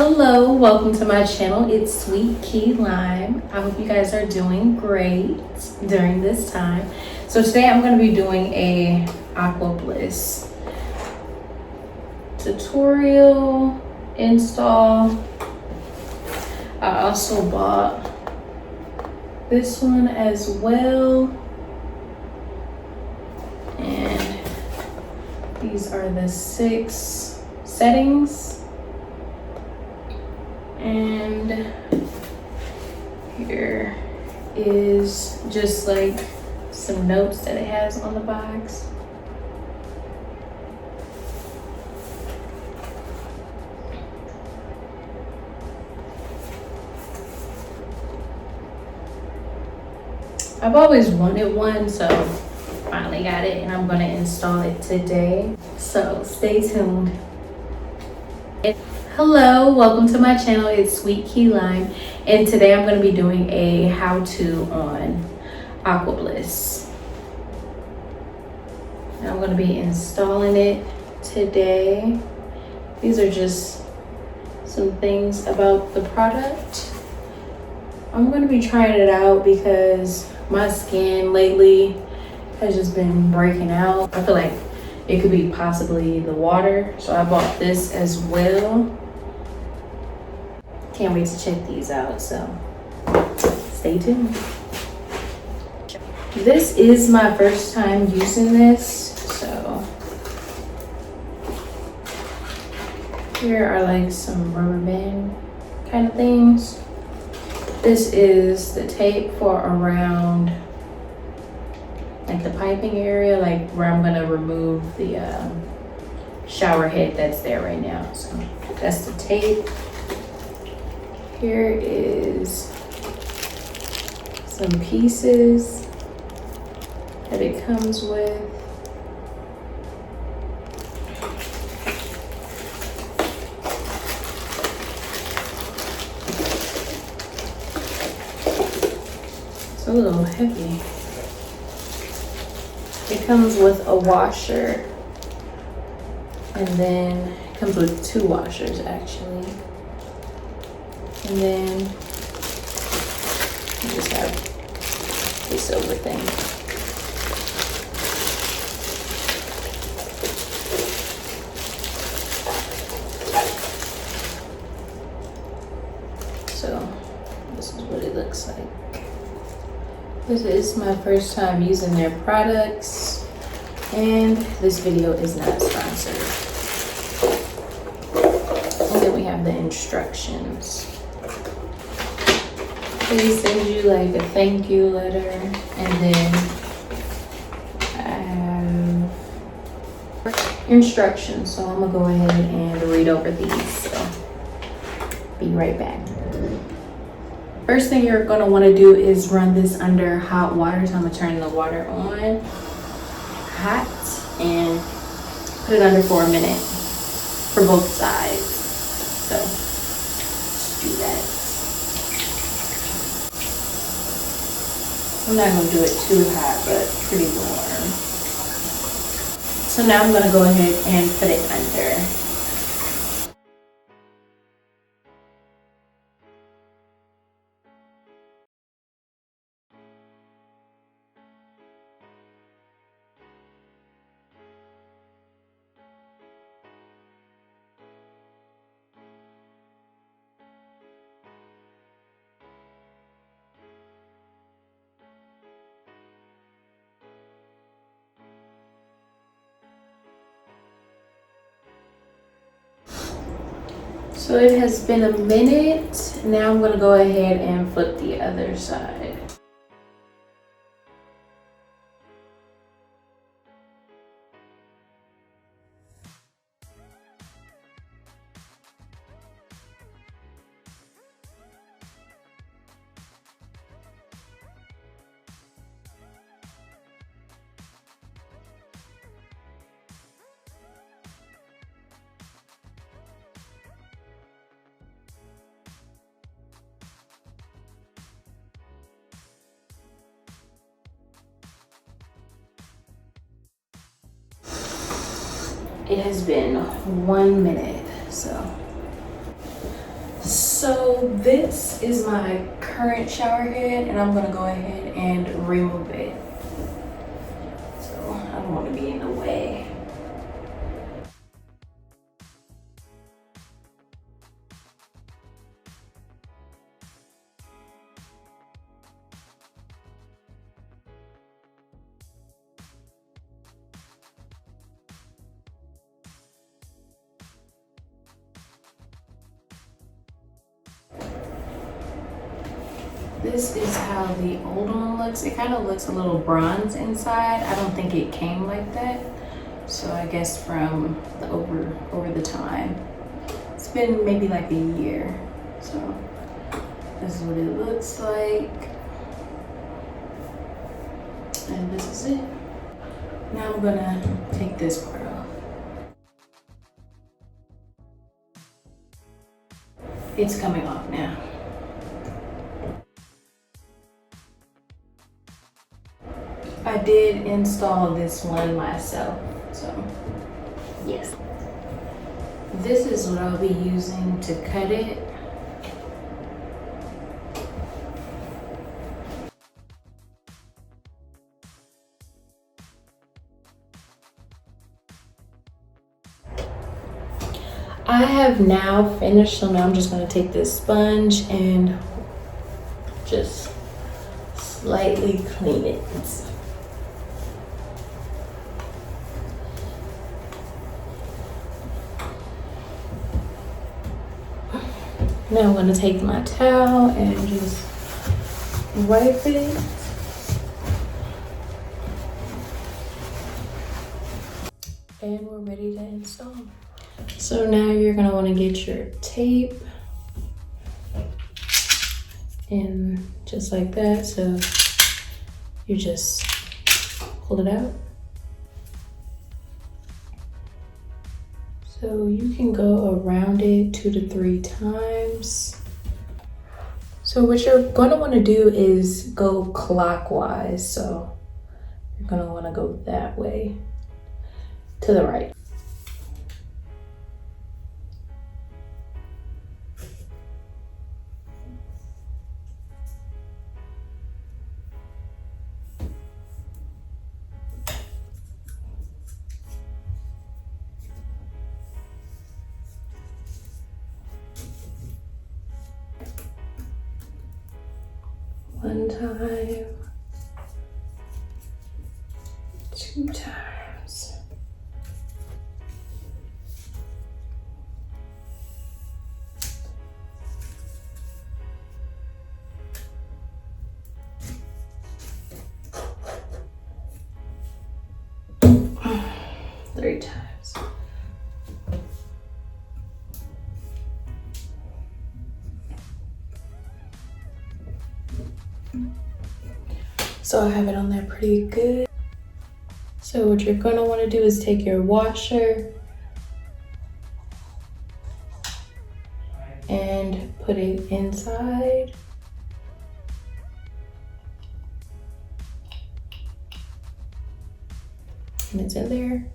Hello, welcome to my channel. It's Sweet Key Lime. I hope you guys are doing great during this time. So today I'm going to be doing a Aquabliss tutorial install. I also bought this one as well. And these are the 6 settings. And here is just like some notes that it has on the box. I've always wanted one, so finally got it, and I'm gonna install it today. So stay tuned. Hello, welcome to my channel. It's Sweet Key Lime, and today I'm going to be doing a how-to on Aquabliss. And I'm going to be installing it today. These are just some things about the product. I'm going to be trying it out because my skin lately has just been breaking out. I feel like it could be possibly the water, so I bought this as well. Can't wait to check these out, so stay tuned. This is my first time using this, so here are like some rubber band kind of things. This is the tape for around like the piping area, like where I'm gonna remove the shower head that's there right now. So that's the tape. Here is some pieces that it comes with. It's a little heavy. It comes with a washer, and then it comes with 2 washers actually. And then you just have this over thing. So this is what it looks like. This is my first time using their products, and this video is not sponsored. And then we have the instructions. They send you like a thank you letter, and then I have instructions. So I'm gonna go ahead and read over these. So be right back. First thing you're gonna want to do is run this under hot water. So I'm gonna turn the water on hot and put it under for a minute for both sides. So let's do that. I'm not gonna do it too hot, but pretty warm. So now I'm gonna go ahead and put it under. So it has been a minute. Now I'm gonna go ahead and flip the other side. It has been 1 minute, so So this is my current shower head, and I'm gonna go ahead and remove it. So I don't want to be in the way. This is how the old one looks. It kind of looks a little bronze inside. I don't think it came like that. So I guess from the over the time. It's been maybe like a year. So this is what it looks like. And this is it. Now I'm gonna take this part off. It's coming off now. I did install this one myself, so yes. This is what I'll be using to cut it. I have now finished, so now I'm just going to take this sponge and just slightly clean it. Now I'm going to take my towel and just wipe it. And we're ready to install. So now you're going to want to get your tape and just like that. So you just pull it out. So you can go around it 2 to 3 times. So what you're going to want to do is go clockwise. So you're going to want to go that way to the right. One time, 2 times. Three times. So I have it on there pretty good. So what you're gonna wanna do is take your washer and put it inside. And it's in there.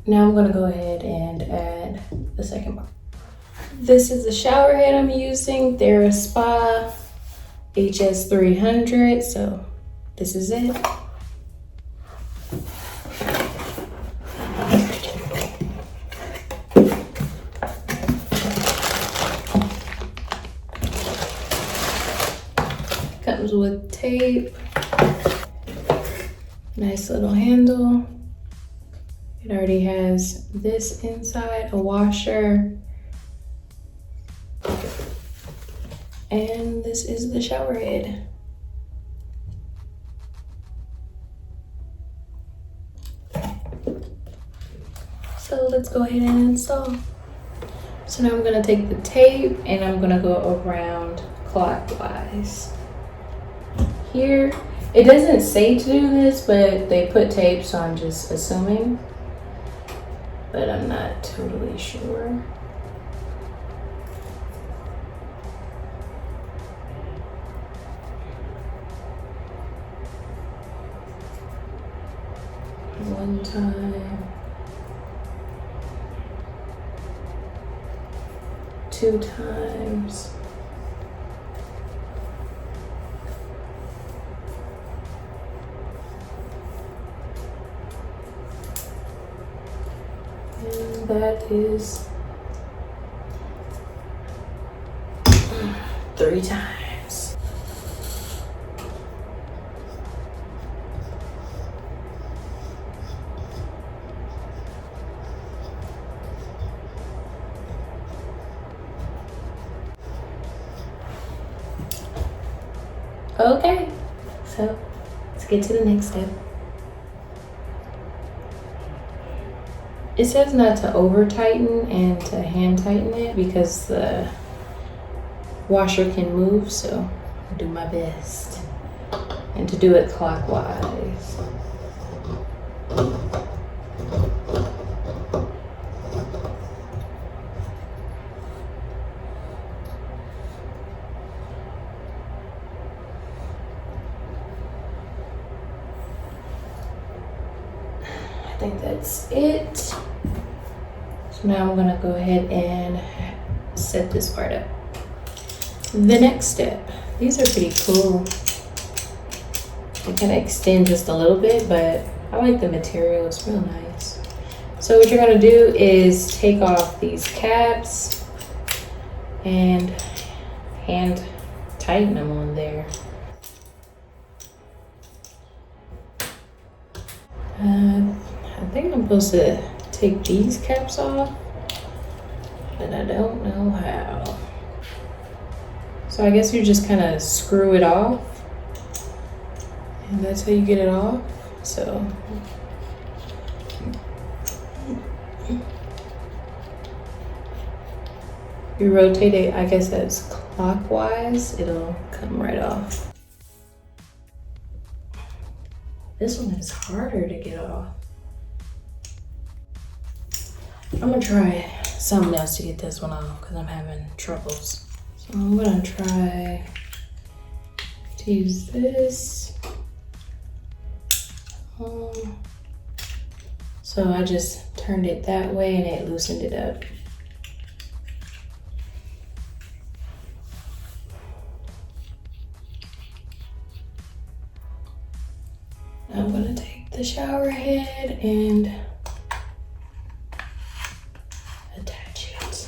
Now I'm gonna go ahead and add the second part. This is the shower head I'm using. They're a Spa HS300, so this is it. Comes with tape, nice little handle. It already has this inside, a washer. And this is the shower head. So let's go ahead and install. So now I'm gonna take the tape and I'm gonna go around clockwise. Here, it doesn't say to do this, but they put tape, so I'm just assuming. but I'm not totally sure. One time, 2 times. And that is 3 times. Okay, so let's get to the next step. It says not to over tighten and to hand tighten it because the washer can move, so I'll do my best. And to do it clockwise. I think that's it. So now I'm gonna go ahead and set this part up. The next step, these are pretty cool. They kind of extend just a little bit, but I like the material, it's real nice. So what you're gonna do is take off these caps and hand tighten them on there. I think I'm supposed to take these caps off, but I don't know how. So I guess you just kind of screw it off, and that's how you get it off. So you rotate it, I guess that's clockwise, it'll come right off. This one is harder to get off. I'm gonna try something else to get this one off because I'm having troubles. So I'm gonna try to use this. So I just turned it that way and it loosened it up. I'm gonna take the shower head and attach it.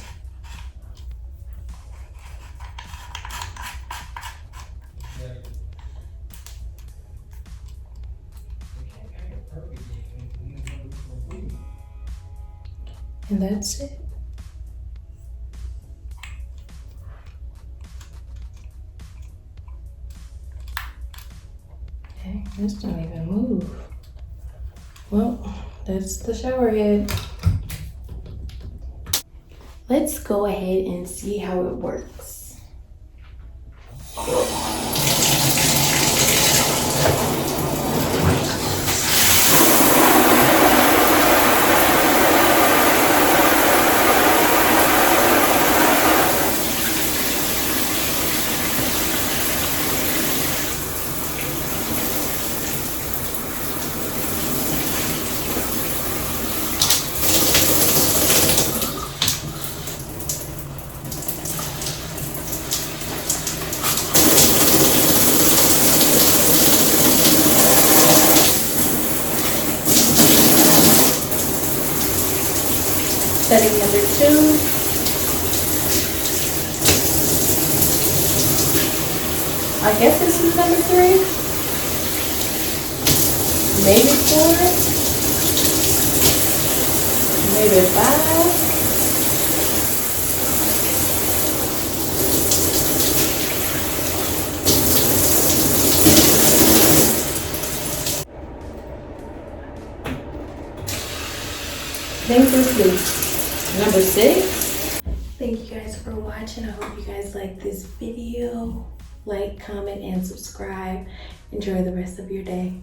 And that's it. Okay, this don't even move. Well, that's the shower head. Let's go ahead and see how it works. Setting number 2. I guess this is number 3. Maybe 4. Maybe 5. I think this is number 6. Thank you guys for watching. I hope you guys like this video. Like, comment, and subscribe. Enjoy the rest of your day.